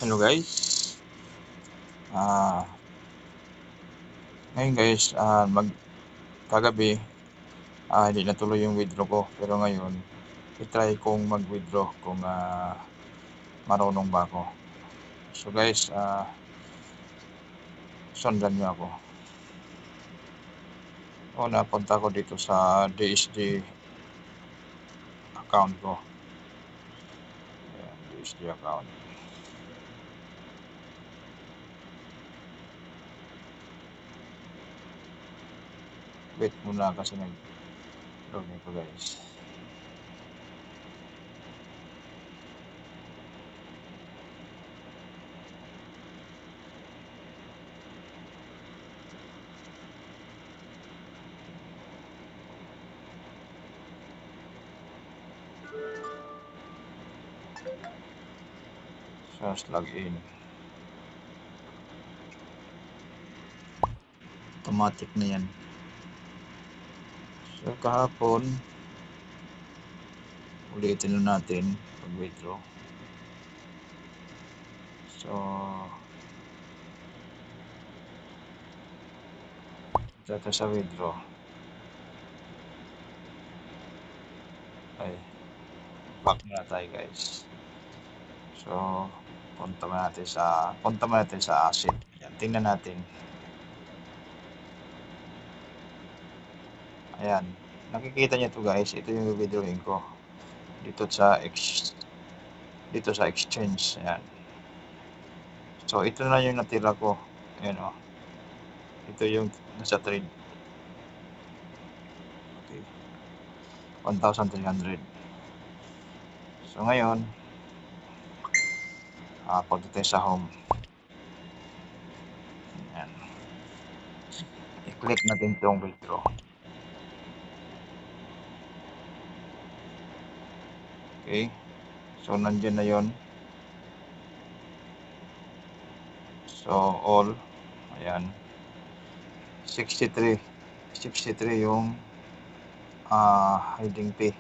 Hello guys. Ngayon guys, kagabi hindi natuloy yung withdraw ko, pero ngayon i-try kong mag-withdraw kung marunong ba ako. So guys, sundan niyo ako. Napunta ko dito sa DSG account ko. Ayan, DSG account. Wait muna kasi nag-login ko guys. Just log in. Automatic na yan. So kahapon, ulitin na natin pag-withdraw. So dito sa withdraw ay back na tayo guys. So punta mo natin sa asset. Yan, tingnan natin. Ayan, nakikita niyo to guys, ito yung withdrawing ko dito sa exchange. Ayan, so ito na yung natira ko. Ayan o, ito yung nasa trade. Okay, 1,300. So ngayon punta tayo sa home. Ayan, i-click natin itong withdraw. Okay, so nandiyan na yon. So all, ayan, 63 yung hiding fee.